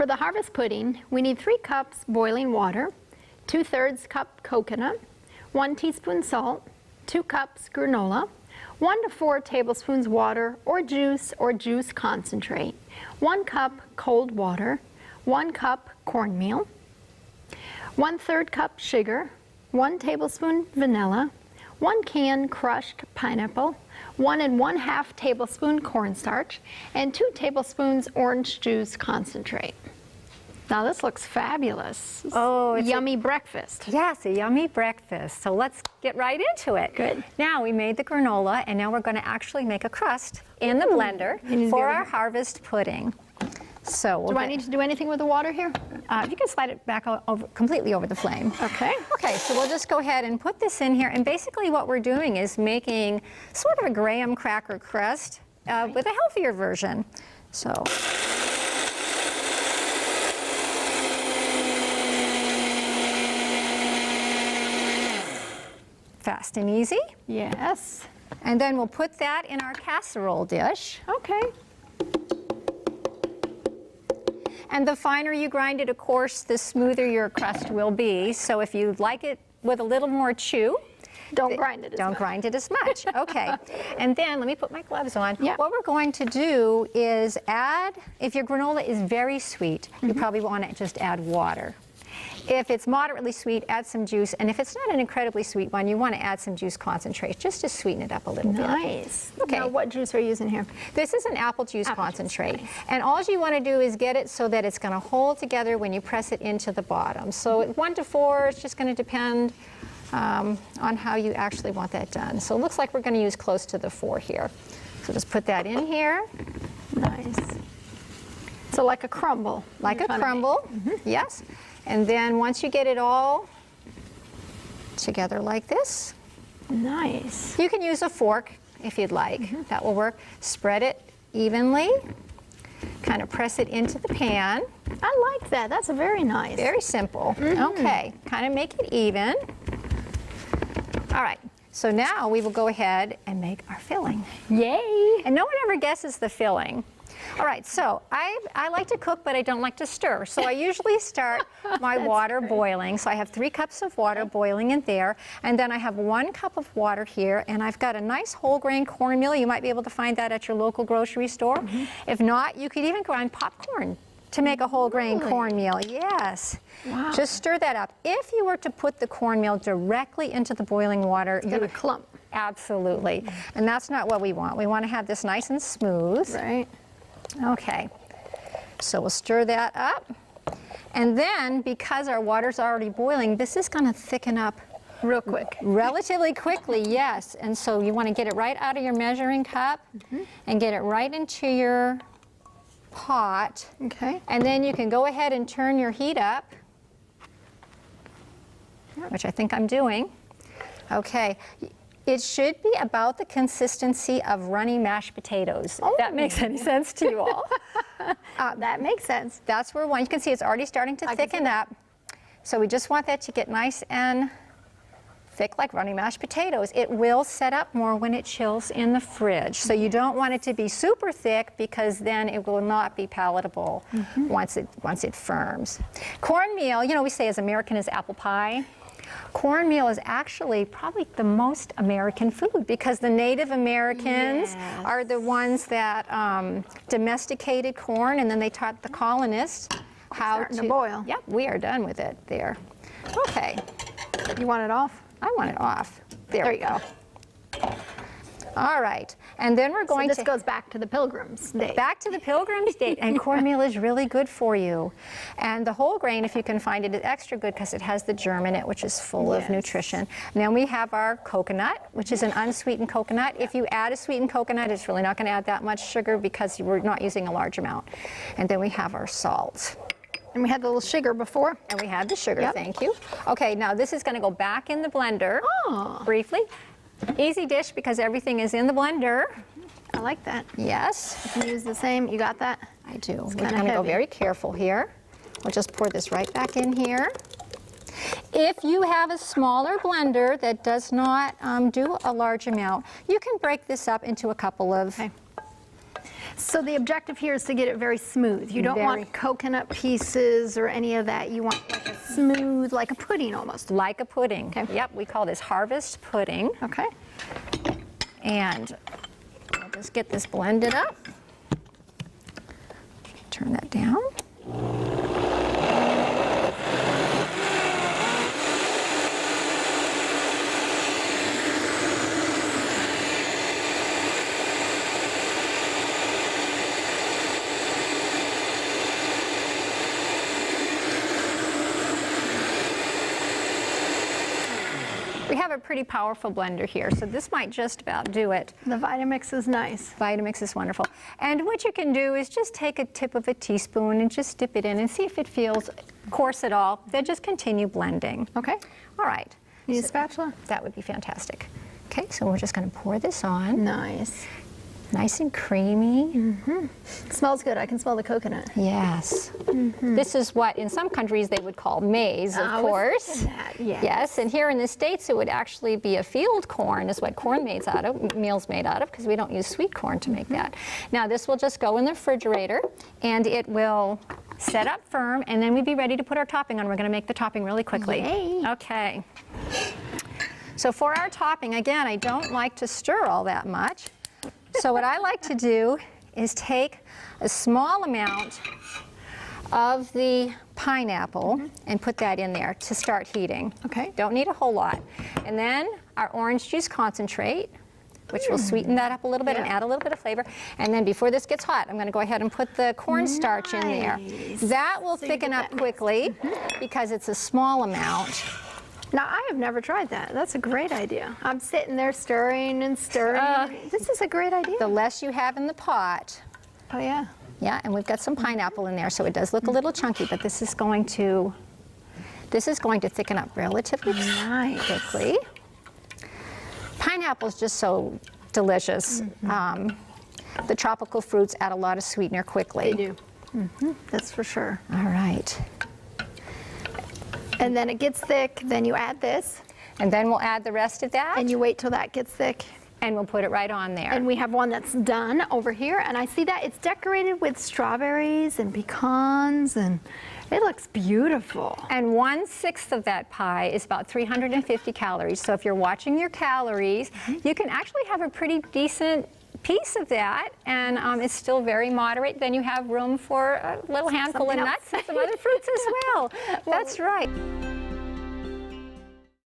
For the harvest pudding, we need 3 cups boiling water, 2/3 cup coconut, 1 teaspoon salt, 2 cups granola, 1 to 4 tablespoons water or juice concentrate, 1 cup cold water, 1 cup cornmeal, 1/3 cup sugar, 1 tablespoon vanilla, 1 can crushed pineapple, 1 1/2 tablespoon cornstarch, and 2 tablespoons orange juice concentrate. Now this looks fabulous. Oh, it's yummy breakfast. Yes, a yummy breakfast. So let's get right into it. Good. Now we made the granola, and now we're going to actually make a crust in the blender for our harvest pudding. So do I need to do anything with the water here? You can slide it back completely over the flame. Okay. Okay, so we'll just go ahead and put this in here, and basically what we're doing is making sort of a graham cracker crust with a healthier version. So. Fast and easy. Yes. And then we'll put that in our casserole dish. Okay. And the finer you grind it, of course, the smoother your crust will be. So if you like it with a little more chew, don't grind it as much. Don't grind it as much. Okay. And then let me put my gloves on. Yeah. What we're going to do is add, if your granola is very sweet, you probably want to just add water. If it's moderately sweet, add some juice. And if it's not an incredibly sweet one, you want to add some juice concentrate just to sweeten it up a little bit. Nice. Okay. Now what juice are you using here? This is an apple juice concentrate. Juice, nice. And all you want to do is get it so that it's going to hold together when you press it into the bottom. So 1 to 4, it's just going to depend on how you actually want that done. So it looks like we're going to use close to the 4 here. So just put that in here. Nice. So like a crumble. Like a crumble, yes. And then once you get it all together like this. Nice. You can use a fork if you'd like. That will work. Spread it evenly. Kind of press it into the pan. I like that. That's very nice. Very simple. Okay. Kind of make it even. All right. So now we will go ahead and make our filling. Yay! And no one ever guesses the filling. All right, so I like to cook, but I don't like to stir. So I usually start my water boiling. So I have 3 cups of water boiling in there. And then I have 1 cup of water here. And I've got a nice whole grain cornmeal. You might be able to find that at your local grocery store. If not, you could even grind popcorn to make a whole grain cornmeal. Yes. Wow. Just stir that up. If you were to put the cornmeal directly into the boiling water, you would clump. Absolutely. And that's not what we want. We want to have this nice and smooth. Right. Okay, so we'll stir that up. And then, because our water's already boiling, this is going to thicken up real quick. Relatively quickly, yes. And so you want to get it right out of your measuring cup and get it right into your pot. Okay. And then you can go ahead and turn your heat up, which I think I'm doing. Okay. It should be about the consistency of runny mashed potatoes, if that makes any sense to you all. That makes sense. That's where you can see it's already starting to thicken up. So we just want that to get nice and thick like runny mashed potatoes. It will set up more when it chills in the fridge. So you don't want it to be super thick because then it will not be palatable once it firms. Cornmeal, you know, we say as American as apple pie. Cornmeal is actually probably the most American food because the Native Americans are the ones that domesticated corn, and then they taught the colonists how to boil. Yep, we are done with it there. Okay. You want it off? I want it off. There we go. All right, and then we're going so this goes back to the Pilgrims' Day. Back to the Pilgrims' Day, and cornmeal is really good for you. And the whole grain, if you can find it, is extra good because it has the germ in it, which is full of nutrition. And then we have our coconut, which is an unsweetened coconut. If you add a sweetened coconut, it's really not going to add that much sugar because we're not using a large amount. And then we have our salt. And we had the little sugar before. And we had the sugar, thank you. Okay, now this is going to go back in the blender briefly. Easy dish because everything is in the blender. I like that. Yes. You can use the same. You got that? I do. We're going to go very careful here. We'll just pour this right back in here. If you have a smaller blender that does not do a large amount, you can break this up into a couple of So the objective here is to get it very smooth. You don't Very. want coconut pieces or any of that. You want like a smooth, like a pudding almost. Like a pudding. Okay. Yep, we call this harvest pudding. Okay. And we'll just get this blended up. Turn that down. We have a pretty powerful blender here, so this might just about do it. The Vitamix is nice. Vitamix is wonderful. And what you can do is just take a tip of a teaspoon and just dip it in and see if it feels coarse at all. Then just continue blending. Okay. All right. Need a spatula? That would be fantastic. Okay, so we're just going to pour this on. Nice. Nice and creamy. It smells good. I can smell the coconut. Yes. This is what in some countries they would call maize, of I was course. thinking that, yes. Yes, and here in the States it would actually be a field corn is what corn meal's made out of, because we don't use sweet corn to make that. Now this will just go in the refrigerator and it will set up firm, and then we'd be ready to put our topping on. We're going to make the topping really quickly. Yay. Okay. So for our topping, again, I don't like to stir all that much. So what I like to do is take a small amount of the pineapple and put that in there to start heating. Okay. Don't need a whole lot. And then our orange juice concentrate, which will sweeten that up a little bit and Yeah. add a little bit of flavor. And then before this gets hot, I'm going to go ahead and put the cornstarch in there. Nice. That will So you thicken get up that quickly because it's a small amount. Now, I have never tried that. That's a great idea. I'm sitting there stirring and stirring. This is a great idea. The less you have in the pot, Oh, yeah. yeah, and we've got some pineapple in there, so it does look a little chunky, but this is going to thicken up relatively Nice. quickly. Pineapple is just so delicious. The tropical fruits add a lot of sweetener quickly. They do. That's for sure. All right. And then it gets thick, then you add this, And then we'll add the rest of that, and you wait till that gets thick. and we'll put it right on there. And we have one that's done over here, and I see that it's decorated with strawberries and pecans, and it looks beautiful. And 1/6 of that pie is about 350 calories. So if you're watching your calories, you can actually have a pretty decent piece of that, and it's still very moderate. Then you have room for a little handful of Something else. nuts and some other fruits as well. That's right.